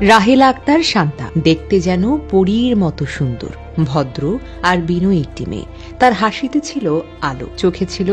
রাহেলা আক্তার শান্তা দেখতে যেন পরীর মতো সুন্দর, ভদ্র আর বিনয়ী একটি মেয়ে। তার হাসিতে ছিল আলো, চোখে ছিল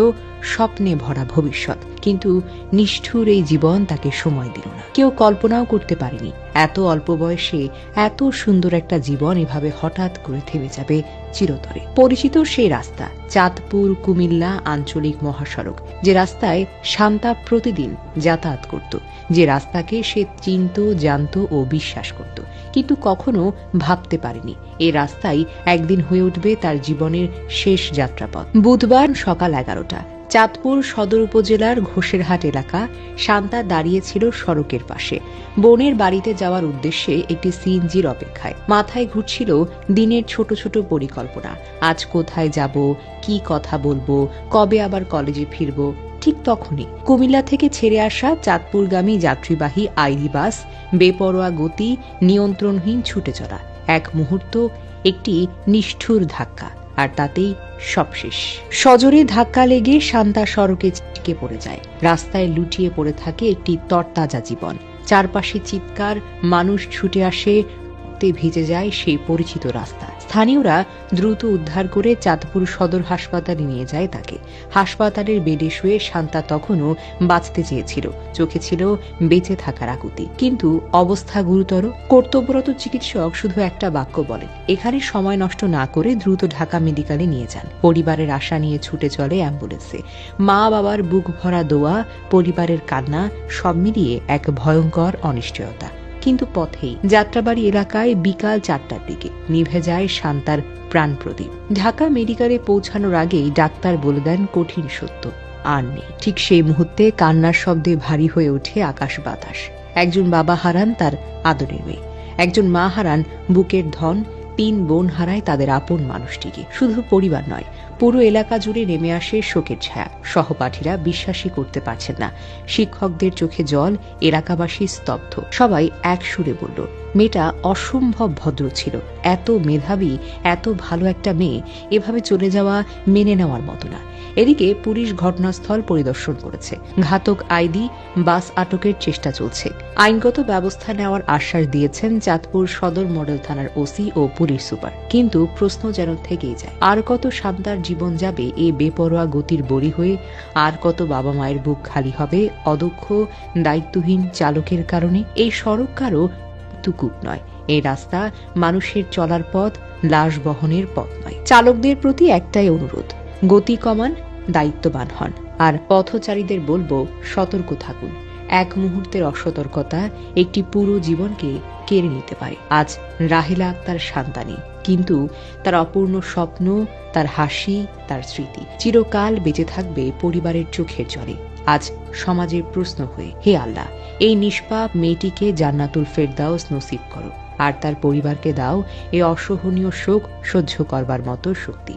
স্বপ্নে ভরা ভবিষ্যৎ। কিন্তু নিষ্ঠুর এই জীবন তাকে সময় দিল না। কেউ কল্পনাও করতে পারেনি এত অল্প বয়সে এত সুন্দর একটা জীবন এভাবে হঠাৎ করে থেমে যাবে চিরতরে। পরিচিত সেই রাস্তা, চাঁদপুর কুমিল্লা আঞ্চলিক মহাসড়ক, যে রাস্তায় শান্তা প্রতিদিন যাতায়াত করত, যে রাস্তাকে সে চিনত, জানত ও বিশ্বাস করত, কিন্তু কখনো ভাবতে পারেনি এই রাস্তাই একদিন হয়ে উঠবে তার জীবনের শেষ যাত্রাপথ। বুধবার সকাল 11টা, চাঁদপুর সদর উপজেলার ঘোষেরহাট এলাকা। শান্তা দাঁড়িয়েছিল সড়কের পাশে, বোনের বাড়িতে যাওয়ার উদ্দেশ্যে একটি সিএনজির অপেক্ষায়। মাথায় ঘুরছিল দিনের ছোট ছোট পরিকল্পনা। আজ কোথায় যাব, কি কথা বলবো, কবে আবার কলেজে ফিরব। ঠিক তখনই কুমিল্লা থেকে ছেড়ে আসা চাঁদপুরগামী যাত্রীবাহী আইডি বাস বেপরোয়া গতি, নিয়ন্ত্রণহীন ছুটে চলা। এক মুহূর্ত, একটি নিষ্ঠুর ধাক্কা, আর তাতেই সব শেষ। সজোরে ধাক্কা লেগে শান্তা সড়কে ছিটকে পড়ে যায়। রাস্তায় লুটিয়ে পড়ে থাকে একটি তরতাজা জীবন। চারপাশে চিৎকার, মানুষ ছুটে আসে, ভিজে যায় সেই পরিচিত রাস্তা। স্থানীয়রা দ্রুত উদ্ধার করে চাঁদপুর সদর হাসপাতালে নিয়ে যায় তাকে। হাসপাতালের বেডে শুয়ে শান্তা তখনও বাঁচতে চেয়েছিল, চোখে ছিল বেঁচে থাকার আকুতি। কিন্তু অবস্থা গুরুতর। কর্তব্যরত চিকিৎসক শুধু একটা বাক্য বলেন, এখানে সময় নষ্ট না করে দ্রুত ঢাকা মেডিকেলে নিয়ে যান। পরিবারের আশা নিয়ে ছুটে চলে অ্যাম্বুলেন্সে। মা বাবার বুক ভরা দোয়া, পরিবারের কান্না, সব মিলিয়ে এক ভয়ঙ্কর অনিশ্চয়তা। কিন্তু পথেই যাত্রাবাড়ি এলাকায় বিকাল 4টার দিকে নিভে যায় শান্তার প্রাণ প্রদীপ। ঢাকা মেডিকেলে পৌঁছানোর আগেই ডাক্তার বলে দেন কঠিন সত্য, আর নেই। ঠিক সেই মুহূর্তে কান্নার শব্দে ভারী হয়ে ওঠে আকাশ বাতাস। একজন বাবা হারান তার আদরের মেয়ে, একজন মা হারান বুকের ধন, 3 বোন হারায় তাদের আপন মানুষটিকে। শুধু পরিবার নয়, পুরো এলাকা জুড়ে নেমে আসে শোকের ছায়া। সহপাঠীরা বিশ্বাসই করতে পারছেন না, শিক্ষকদের চোখে জল, এলাকাবাসী স্তব্ধ। সবাই এক সুরে বলল, মেয়েটা অসম্ভব ভদ্র ছিল, এত মেধাবী, এত ভালো একটা মেয়ে এভাবে চলে যাওয়া মেনে নেওয়ার মতো না। এদিকে পুলিশ ঘটনাস্থল পরিদর্শন করেছে। ঘাতক আইডি বাস আটকের চেষ্টা চলছে। আইনগত ব্যবস্থা নেওয়ার আশ্বাস দিয়েছেন চাঁদপুর সদর মডেল থানার ওসি ও পুলিশ সুপার। কিন্তু প্রশ্ন যেন থেকেই যায়, আর কত শান্তার জীবন যাবে এই বেপরোয়া গতির বলি হয়ে? আর কত বাবা মায়ের বুক খালি হবে অদক্ষ, দায়িত্বহীন চালকের কারণে? এই সড়ক কারো টুকুক নয়, এই রাস্তা মানুষের চলার পথ, লাশ বহনের পথ নয়। চালকদের প্রতি একটাই অনুরোধ, গতি কমান, দায়িত্ববান হন। আর পথচারীদের বলবো, সতর্ক থাকুন। এক মুহূর্তের অসতর্কতা একটি পুরো জীবনকে কেড়ে নিতে পারে। আজ রাহেলা আক্তার শান্তা নেই, কিন্তু তার অপূর্ণ স্বপ্ন, তার হাসি, তার স্মৃতি চিরকাল বেঁচে থাকবে পরিবারের চোখের জলে। আজ সমাজের প্রশ্ন হয়ে, হে আল্লাহ, এই নিষ্পাপ মেয়েটিকে জান্নাতুল ফেরদাউস নসিব করো, আর তার পরিবারকে দাও এই অসহনীয় শোক সহ্য করবার মতো শক্তি।